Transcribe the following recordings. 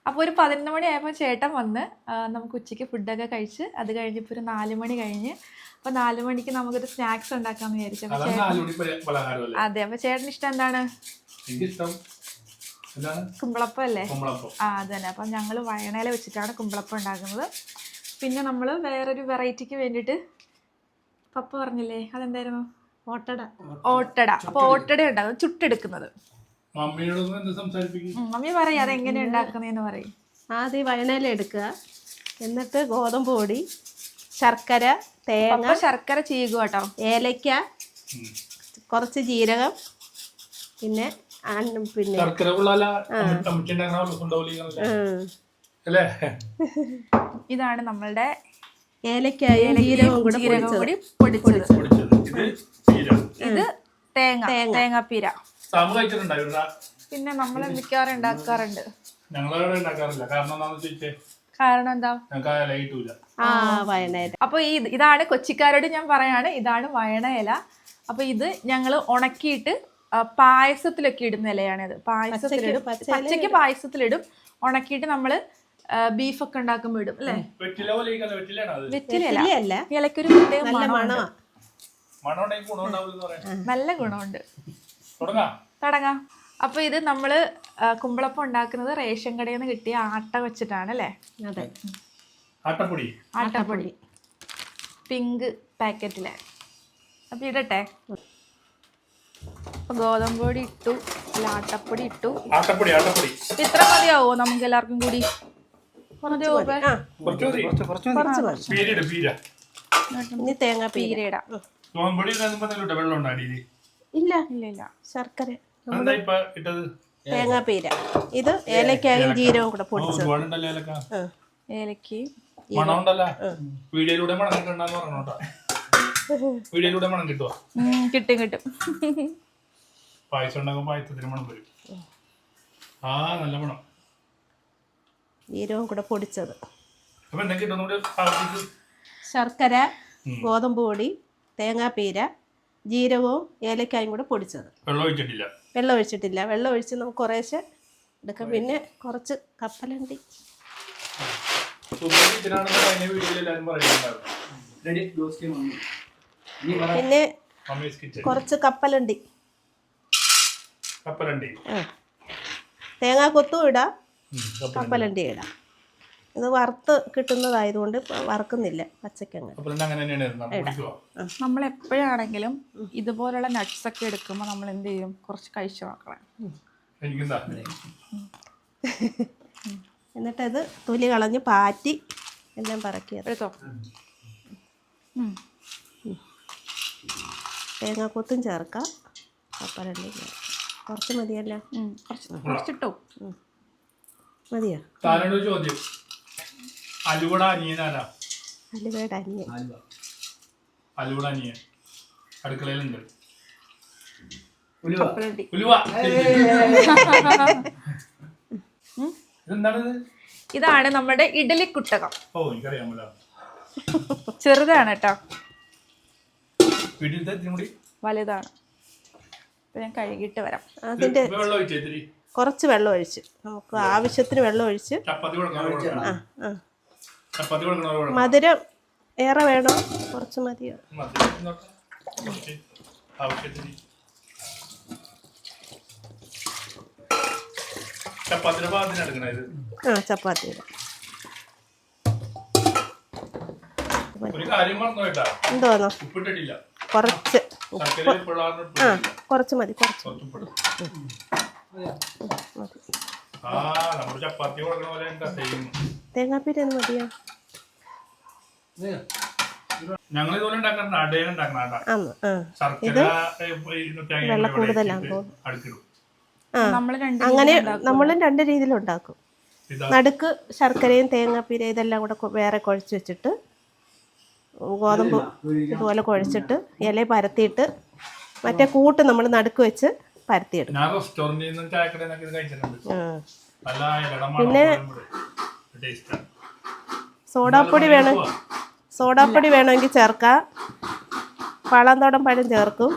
അപ്പോൾ ഒരു 11 മണി ആയപ്പോൾ ചേട്ടൻ വന്ന് നമുക്ക് ഉച്ചയ്ക്ക് ഫുഡൊക്കെ കഴിച്ച് അത് കഴിഞ്ഞപ്പോൾ ഒരു 4 മണി കഴിഞ്ഞ് അപ്പോൾ 4 മണിക്ക് നമുക്കൊരു സ്നാക്സ് ഉണ്ടാക്കാമെന്ന് വിചാരിച്ചു. അതെ, അപ്പോൾ ചേട്ടന് ഇഷ്ടം എന്താണ്? കുമ്പളപ്പം അല്ലേ? അത് തന്നെ. അപ്പം ഞങ്ങൾ വയണയില വെച്ചിട്ടാണ് കുമ്പളപ്പം ഉണ്ടാക്കുന്നത്. പിന്നെ നമ്മൾ വേറൊരു വെറൈറ്റിക്ക് വേണ്ടിയിട്ട് പപ്പ പറഞ്ഞില്ലേ, അതെന്തായിരുന്നു? ഓട്ടട. അപ്പോൾ ഓട്ടട ഉണ്ടാകും, ചുട്ടെടുക്കുന്നത്. മമ്മി പറയും അതെങ്ങനെയാ ഉണ്ടാക്കുന്നതെന്ന് പറയും. ആദ്യം വയണയില എടുക്കുക, എന്നിട്ട് ഗോതമ്പ് പൊടി, ശർക്കര, തേങ്ങ, ശർക്കര ചീകുക കേട്ടോ, ഏലക്ക, കുറച്ച് ജീരകം, പിന്നെ ഇതാണ് നമ്മളുടെ ഏലക്കായും ജീരകവും കൂടി പൊടിച്ചത്. ഇത് തേങ്ങാപ്പീര. പിന്നെ നമ്മൾ മിക്കവാറും ഉണ്ടാക്കാറുണ്ട്. കാരണം എന്താ? വയണയില. അപ്പൊ ഇതാണ് കൊച്ചിക്കാരോട് ഞാൻ പറയാണ്, ഇതാണ് വയണയില. അപ്പൊ ഇത് ഞങ്ങൾ ഉണക്കിയിട്ട് പായസത്തിലൊക്കെ ഇടുന്ന ഇലയാണിത്. പായസത്തിലിടും, പച്ചയ്ക്ക് പായസത്തിലിടും. ഉണക്കിയിട്ട് നമ്മള് ബീഫൊക്കെ ഉണ്ടാക്കുമ്പോ ഇടും അല്ലേ? വെറ്റിലയല്ല, ഇലക്കൊരു പ്രത്യേക നല്ല ഗുണമുണ്ട്. തുടങ്ങാം. അപ്പൊ ഇത് നമ്മള് കുമ്പളപ്പം ഉണ്ടാക്കുന്നത് റേഷൻ കടയിൽ നിന്ന് കിട്ടിയ ആട്ട വെച്ചിട്ടാണ് അല്ലേ? അതെ, ആട്ടപ്പൊടി പിങ്ക് പാക്കറ്റിലെ. അപ്പൊ ഇടട്ടെ. അപ്പൊ ഗോതമ്പ് പൊടി ഇട്ടു, ആട്ടപ്പൊടി ഇട്ടു. ഇത്ര മതിയാവോ നമുക്ക് എല്ലാവർക്കും കൂടി? ഇനി തേങ്ങാപ്പീര ഇടാം. ഇല്ല, ശർക്കര, തേങ്ങാപ്പീര. ഇത് ഏലക്കായും ജീരകവും കൂടെ പൊടിച്ചത്. ഏലക്കയും കിട്ടും. പായസം ഉണ്ടാകുമ്പോൾ പായസത്തിന് മണം വരും. നല്ല മണം. ജീരകവും കൂടെ പൊടിച്ചത്. അപ്പൊ ശർക്കര, ഗോതമ്പ് പൊടി, തേങ്ങാപ്പീര, ജീരകവും ഏലക്കായും കൂടെ പൊടിച്ചത്. വെള്ളം ഒഴിച്ചിട്ടില്ല. വെള്ളം ഒഴിച്ച് നമുക്ക് കുറേശ്ശെ എടുക്കാം. പിന്നെ കുറച്ച് കപ്പലണ്ടി, പിന്നെ കുറച്ച് കപ്പലണ്ടി, തേങ്ങാ കൊത്തും ഇടാം, കപ്പലണ്ടി ഇടാം. ഇത് വറുത്ത് കിട്ടുന്നതായതുകൊണ്ട് വറക്കുന്നില്ല, പച്ചക്കങ്ങ്. നമ്മൾ എപ്പോഴാണെങ്കിലും ഇതുപോലുള്ള നട്ട്സ് ഒക്കെ എടുക്കുമ്പോൾ നമ്മൾ എന്ത് ചെയ്യും? കുറച്ച് കഴിച്ചു നോക്കണം. എന്നിട്ടത് തൊലി കളഞ്ഞ് പാറ്റി എല്ലാം പറക്കിയത്. തേങ്ങാക്കൊത്തും ചേർക്കാം, കപ്പലണ്ടി കുറച്ച് മതിയല്ലോ? കുറച്ചിട്ടോ മതിയോ? ചോദ്യം, അലുവയുടെ അനിയൻ അടുക്കളയിലുണ്ട്. ഇതാണ് നമ്മുടെ ഇഡലി കുട്ടകം. ചെറുതാണ് കേട്ടോ, വലുതാണ്. ഞാൻ കഴുകിയിട്ട് വരാം. അതിന്റെ കുറച്ച് വെള്ളം ഒഴിച്ച്, നമുക്ക് ആവശ്യത്തിന് വെള്ളം ഒഴിച്ച്. മധുരം ഏറെ വേണോ? കുറച്ച് മതിയോ? ചപ്പാത്തിയുടെ. എന്തോന്നോ? കുറച്ച് കുറച്ച് മതി, തേങ്ങാപ്പീര മതിയോ? ഇത് വെള്ളം കൂടുതലാന്ന് തോന്നുന്നു. അങ്ങനെ നമ്മളും 2 രീതിയിലുണ്ടാക്കും. നടുക്ക് ശർക്കരയും തേങ്ങാപ്പീര ഇതെല്ലാം കൂടെ വേറെ കുഴച്ച് വെച്ചിട്ട്, ഗോതമ്പ് ഇതുപോലെ കുഴച്ചിട്ട് ഇല പരത്തിയിട്ട് മറ്റേ കൂട്ട് നമ്മൾ നടുക്ക് വെച്ച് പരത്തിയെടുക്കും. പിന്നെ സോഡാപ്പൊടി വേണമെങ്കിൽ ചേർക്കാം, പഴന്തോടം പഴം ചേർക്കും.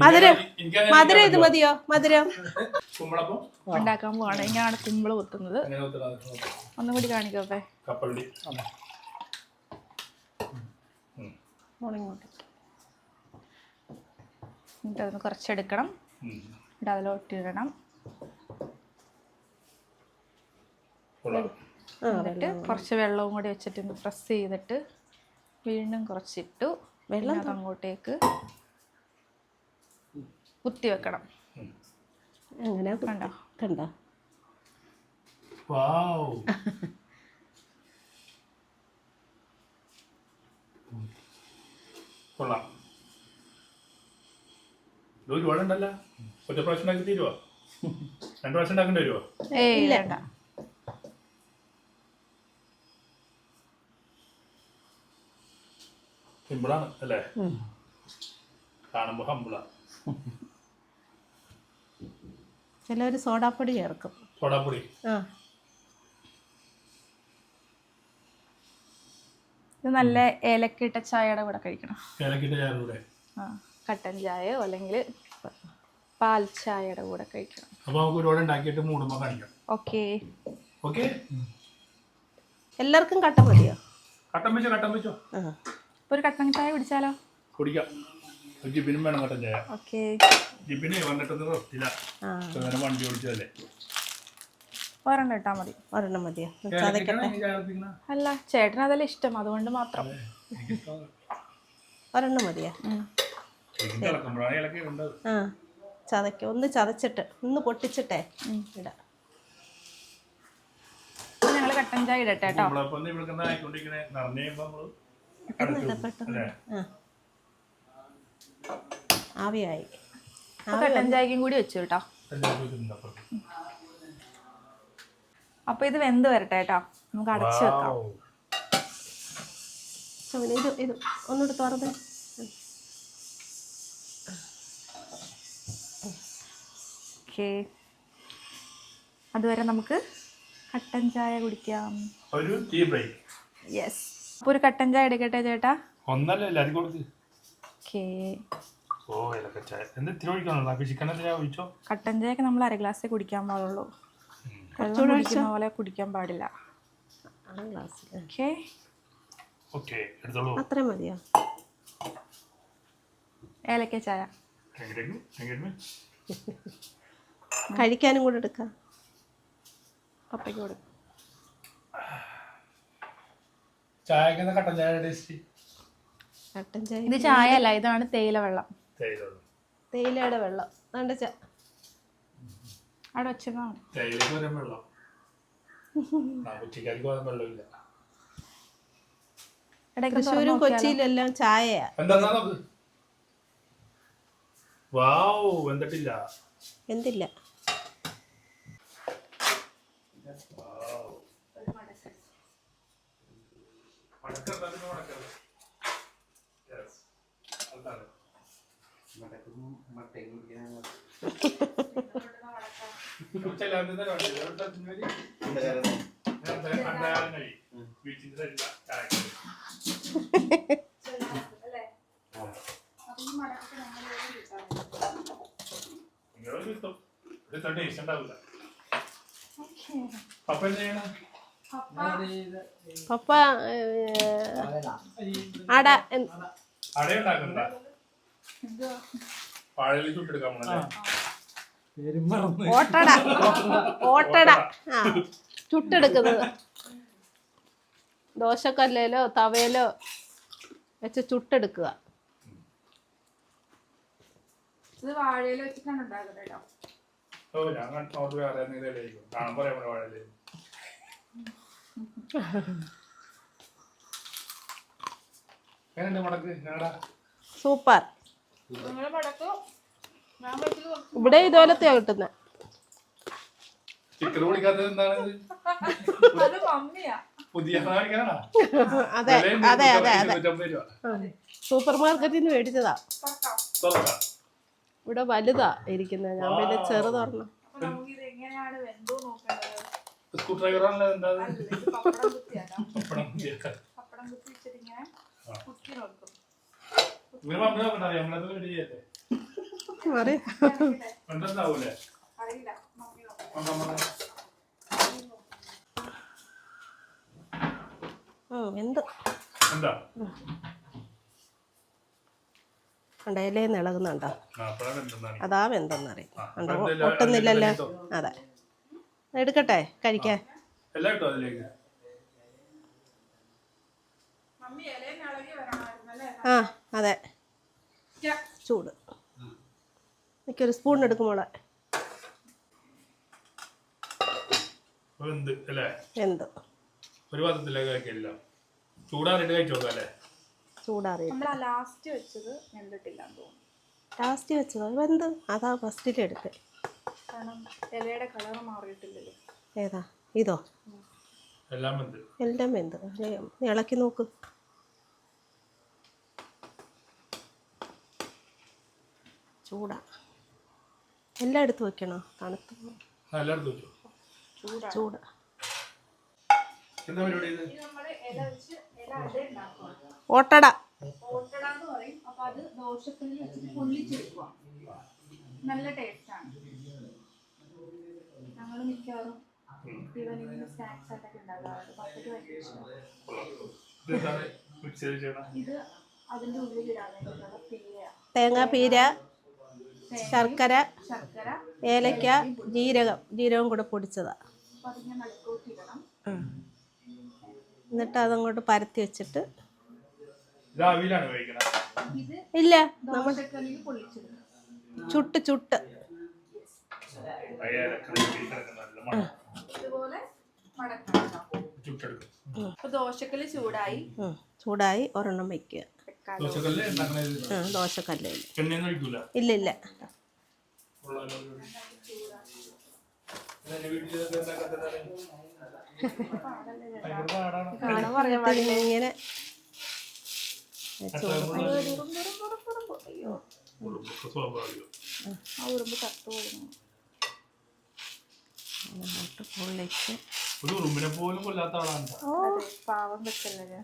മധുരം എനിക്കങ്ങനെ മധുരം ഇത് മതിയോ? മധുരം കുമ്പളപ്പം ഉണ്ടാക്കാൻ പോവാണ്. ഇങ്ങനെയാണ് കുമ്പിള് കുത്തുന്നത്. അങ്ങനെ കുത്തണം. ഒന്നും കൂടി കാണിക്കപ്പേ. കപ്പലണ്ടി ഉണങ്ങോട്ട് എന്നിട്ട് അതൊന്ന് കുറച്ചെടുക്കണം. എന്നിട്ട് അതിലോട്ട് ഇടണം. എന്നിട്ട് കുറച്ച് വെള്ളവും കൂടി വെച്ചിട്ട് ഒന്ന് പ്രസ് ചെയ്തിട്ട് വീണ്ടും കുറച്ചിട്ടു വെള്ളം അങ്ങോട്ടേക്ക് കുത്തി വെക്കണം. അങ്ങനെ കണ്ടോ? കണ്ടോ? വാവ് കൊള്ളാം. ഇത് ഒരുപാടുണ്ടല്ലോ. ഒറ്റ പ്രാവശ്യം ഉണ്ടാക്കി തീരുവോ? 2 പ്രാവശ്യം ഉണ്ടാക്കേണ്ടി വരുമോ? ഏയ് വേണ്ട. സിമ്പിളാണ് അല്ലേ? കാണുമ്പോ ഹമ്പിളാ. ചിലവർ സോഡാപ്പൊടി ചേർക്കും. സോഡാപ്പൊടി ആ ഇത് നല്ല ഏലക്കിട്ട ചായയുടെ കൂടെ കഴിക്കണം. ഏലക്കിട്ട ചായ കൂടെ. ആ, കട്ടൻ ചായയോ അല്ലെങ്കിൽ പാൽ ചായയുടെ കൂടെ കഴിക്കണം. അപ്പൊ നമുക്ക് ഒരുപാട് ഉണ്ടാക്കിയിട്ട് മൂടുമ്പോ കാണിക്കാം. ഓക്കെ. ഓക്കെ. എല്ലാവർക്കും കട്ട മതിയോ? കട്ടൻ വെച്ചോ. ഇപ്പൊ ഒരു കട്ടൻ ചായ കുടിച്ചാലോ? കുടിക്കാം. ജിബിനും വേണം കട്ടൻ ചായ. ഓക്കെ. ജിബിന് വന്നിട്ടൊന്നും റെസ്റ്റില്ല. വണ്ടി ഓടിച്ചതല്ലേ. ഒരെണ്ണം ഇട്ടാ മതി. ഒരെണ്ണം മതിയോ? അല്ല, ചേട്ടന് അതല്ലേ ഇഷ്ടം, അതുകൊണ്ട് മാത്രം. ഒരെണ്ണം മതിയോ? ആ ചതയ്ക്ക. ഒന്ന് ചതച്ചിട്ട് ഒന്ന് പൊട്ടിച്ചിട്ടേ ഇടാം. ഞങ്ങള് കട്ടൻ ചായ ഇടട്ടെ കേട്ടോ. പെട്ടെന്ന് ആവിയായി. കട്ടൻ ചായക്കും കൂടി വെച്ചു കേട്ടോ. അപ്പൊ ഇത് വെന്ത് വരട്ടെ കേട്ടോ. നമുക്ക് അടച്ചു വെക്കാം. ഇത് ഒന്നുകൂടെ തുറന്ന്. ഓക്കെ. അതുവരെ നമുക്ക് കട്ടൻ ചായ കുടിക്കാം. ഒരു ടീ ബ്രേക്ക്. യെസ്. അപ്പൊ ഒരു കട്ടൻ ചായ എടുക്കട്ടെ ചേട്ടാ. ഒന്നല്ല എല്ലാരും കൊടുക്ക്. ഓക്കെ. ഓ ഏലക്ക ചായ. എന്താ ഇത്തിരി ഒഴിക്കണോ? ചിക്കൻ ഒഴിച്ചോ. കട്ടൻ ചായക്ക് നമ്മൾ 1/2 ഗ്ലാസ് കുടിക്കാൻ പാടുള്ളൂ. വെള്ളം കുടിക്കുന്ന പോലെ കുടിക്കാൻ പാടില്ല. ഓക്കെ. ഓക്കെ എടുത്തോളൂ. അത്രയും മതിയോ? ഏലക്ക ചായ കഴിക്കാനും കൂടെ എടുക്കാം. പപ്പയ്ക്ക് കൊടുക്കും. ചായക്ക് കട്ടൻ ചായ ടേസ്റ്റ്. കട്ടൻ ചായ ഇത് ചായ അല്ല, ഇതാണ് തേയില വെള്ളം. തേയിലയുടെ വെള്ളം. അവിടെ വെച്ചതാ മതി. തേയിലക്ക് വരാൻ വെള്ളം. ഉച്ചക്കാർക്ക് പോകാൻ വെള്ളമില്ല. തൃശ്ശൂരും കൊച്ചിയിലെല്ലാം ചായയാ. എന്താ നോക്ക്. വാവ് വെന്തിട്ടില്ല. എന്തില്ല. പപ്പ അട അടയുണ്ടാക്കണ്ട. പാഴയിൽ ചുട്ടെടുക്കാൻ പോണല്ലേ. ഓട്ടട. ഓട്ടട ആ ചുട്ടെടുക്കുന്നത്. ദോശക്കല്ലേലോ തവയിലോ വെച്ച് ചുട്ടെടുക്കുക. ഇത് വാഴയിൽ വെച്ചിട്ടാണ് ഉണ്ടാക്കുന്നത് കേട്ടോ. ഓ ഞാൻ കണ്ടോട്ട് വേറെ എന്തെങ്കിലും കാണുമ്പോ വാഴയില്. സൂപ്പർ. ഇവിടെ ഇതുപോലത്തെയാ കിട്ടുന്നത്. ചിക്കൻ പൊടിക്കാത്തത് എന്താണ്? പുതിയ അതെ അതെ അതെ അതെ. സൂപ്പർ മാർക്കറ്റിൽ നിന്ന് മേടിച്ചതാ. ഇവിടെ വലുതാ ഇരിക്കുന്നത്. ഞാൻ പിന്നെ ചെറുതൊരെണ്ണം. സ്ക്രൂ ഡ്രൈവറാണല്ലോ. എന്താ പപ്പടം കുത്തി വെച്ചിട്ട് ഇങ്ങനെ കുത്തി നോക്കും. നിങ്ങൾ മമ്മി നോക്കണ്ട നമ്മളത് റെഡി ചെയ്യട്ടെ അറിയാം. കണ്ടാവൂലേ അറിയില്ല മമ്മി നോക്കാം. എന്ത് എന്താ കണ്ട ഇലയിൽ ഇളകുന്നുണ്ടോ? അപ്പോഴാണ് എന്തെന്നാണ് അതാ എന്തെന്നറിയാം. കണ്ടോ ഒട്ടുന്നില്ലല്ലോ. അതെ എടുക്കട്ടെ കഴിക്കാൻ. എല്ലാം ഇട്ടോ അതിലേക്ക്. മമ്മി ഇലയിൽ ഇളകി വരണമായിരുന്നല്ലേ? ആ അതെ ചൂട്. എനിക്കൊരു സ്പൂൺ എടുക്കുമ്പോളെ എന്ത് അല്ലേ എന്ത് ഒരു പാത്രത്തിലേക്ക് കഴിക്കില്ല. ചൂടാറിട്ട് കഴിച്ചു നോക്കാം അല്ലേ? ചൂടാറിയിട്ട് നമ്മളാ ലാസ്റ്റ് വെച്ചത് വെന്തിട്ടില്ലാന്ന് തോന്നുന്നു. ലാസ്റ്റ് വെച്ചതോ? വെന്ത് അതാ ഫസ്റ്റിലെടുത്ത്. കാരണം ഇലയുടെ കളർ മാറിയിട്ടില്ലല്ലോ. ഏതാ ഇതോ? എല്ലാം എന്ത് എല്ലാം വെന്ത്. ഇളക്കി നോക്ക്. ചൂടാ. എല്ലാം എടുത്ത് വെക്കണോ? തണുത്ത് എല്ലായിടത്തും വെച്ചു. ചൂട്. എന്താ പരിപാടി ഇത്? നമ്മള് ഇല വെച്ച് ഇല അട ഉണ്ടാക്കുക. ഓട്ടട. ഓട്ടട എന്ന് പറയും. അപ്പൊ അത് ദോശക്കല്ലിൽ വെച്ചിട്ട് പൊള്ളിച്ചെടുക്കുക. നല്ല ടേസ്റ്റാണ്. ഞങ്ങൾ മിക്കവാറും ഈവനിങ്ങിന് സ്നാക്സ് ആയിട്ടൊക്കെ ഉണ്ടാകാറുണ്ട്. പപ്പയ്ക്ക് ഭയങ്കര ഇഷ്ടമാണ്. ഇതെന്താണ് മിക്സിയിൽ ചെയ്യണം? ഇത് അതിൻ്റെ ഉള്ളിൽ ഇടാൻ വേണ്ടിയിട്ടുള്ള പീരയാണ്. തേങ്ങാപ്പീര, ശർക്കര, ശർക്കര, ഏലക്ക, ജീരകം കൂടെ പൊടിച്ചതാ. അപ്പം അതിങ്ങനെ നടുക്കോട്ടിടണം. എന്നിട്ട് അതങ്ങോട്ട് പരത്തി വെച്ചിട്ട് ഇത് ആവിയിലാണ് കഴിക്കണം. ഇത് ഇല്ല ദോശക്കല്ലിൽ പൊള്ളിച്ചെടുക്കണം. ചുട്ട് ഇതുപോലെ മടക്കണം. ചുട്ടെടുക്കും. അപ്പൊ ദോശക്കല്ല് ചൂടായി ഒരെണ്ണം വെക്കുക. ദോശക്കല്ല് ഉണ്ടാക്കണത് ദോശക്കല്ലിൽ എണ്ണയൊന്നും ഒഴിക്കൂല. ഇല്ല ഇങ്ങനെ പൊള്ളിച്ച് ഒരു ഉറുമ്പിനെ പോലും കൊല്ലാത്ത ആളാണ്. പാവം വെച്ചല്ലേ.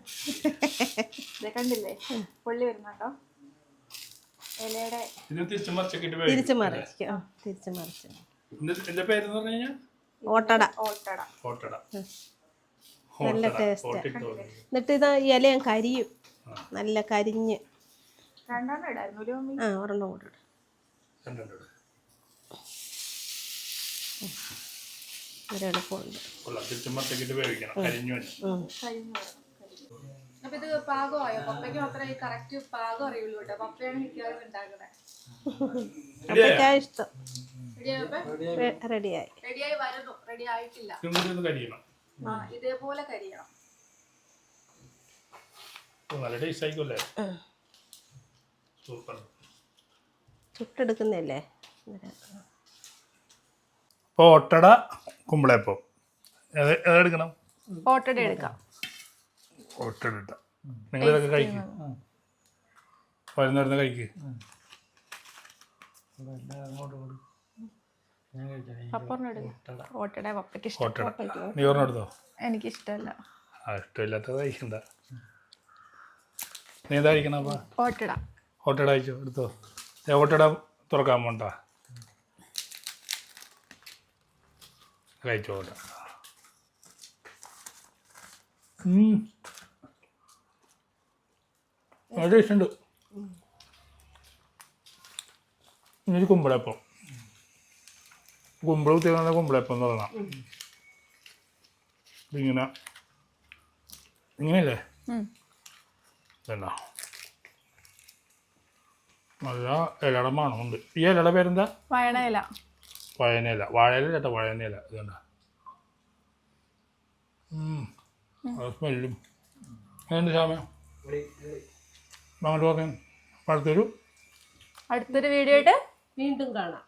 കണ്ടില്ലേ പൊള്ളി വരുന്നുണ്ടോ ഇലയുടെ? ഇത് തിരിച്ചു മറിച്ചൊക്കെ തിരിച്ചു മറിച്ച്. എന്റെ പേരെന്ന് പറഞ്ഞു കഴിഞ്ഞാൽ ഓട്ടട. ഓട്ടട. നല്ല ടേസ്റ്റ്. എന്നിട്ട് ഇത് ഇലയും കരിയും. നല്ല കരിഞ്ഞ്. രണ്ടെണ്ണം ഇടായിരുന്നു ഒരു മമ്മി. ഒരെണ്ണം കൂടെ ഒരെളുപ്പമുണ്ട്. തിരിച്ചു മറിച്ചൊക്കെ വേവിക്കണം. കരിഞ്ഞു. അപ്പൊ ഇത് പാകമായോ? പപ്പയ്ക്ക് മാത്രമേ കറക്റ്റ് പാകം അറിയുള്ളൂ കേട്ടോ. പപ്പയാണ് മിക്കവാറും ഉണ്ടാക്കണേ. ഇഷ്ടം. റെഡിയായി വരുന്നു. റെഡി ആയിട്ടില്ല. കരിയണം. ഇതേപോലെ കരിയണം. നല്ല ടേസ്റ്റ് ആയിക്കോല്ലേ? സൂപ്പർ. ചുട്ടെടുക്കുന്നല്ലേ? ഇപ്പോൾ ഓട്ടട കുമ്പളയപ്പം ഏതെടുക്കണം? ഓട്ടട എടുക്കാം. ഓട്ടട ഇട്ട നിങ്ങളിതൊക്കെ കഴിക്കും. വരുന്ന കഴിക്ക്. ഓട്ടട പപ്പയ്ക്ക് ഓട്ടട നീ ഓർമ്മ എടുത്തോ? എനിക്കിഷ്ടമല്ല. ഇഷ്ടമില്ലാത്തത് കഴിക്കണ്ട. നീ എന്താ കഴിക്കണം? അപ്പം ഓട്ടട കഴിച്ചോ? എടുത്തോ. ഓട്ടട തുറക്കാൻ പോണ്ട. കഴിച്ചോ. ഓട്ട ടേസ്റ്റ് ഉണ്ട്. ഇനി കുമ്പളപ്പം. കുമ്പള കുത്തിയ കുമ്പളപ്പം എന്ന് പറഞ്ഞാൽ ഇങ്ങനെയല്ലേ? എന്നാ നല്ല ഇലയുടെ മണമുണ്ട്. ഈ ഇലയുടെ പേരെന്താ? വയണയില. വയനയില. വാഴയില ചേട്ടാ, വയനയില. ഇതുണ്ട സ്മെല്ലും എങ്ങനെയുണ്ട് സാമയം? അങ്ങോട്ട് പറഞ്ഞു. അടുത്തൊരു വീഡിയോ ആയിട്ട് വീണ്ടും കാണാം.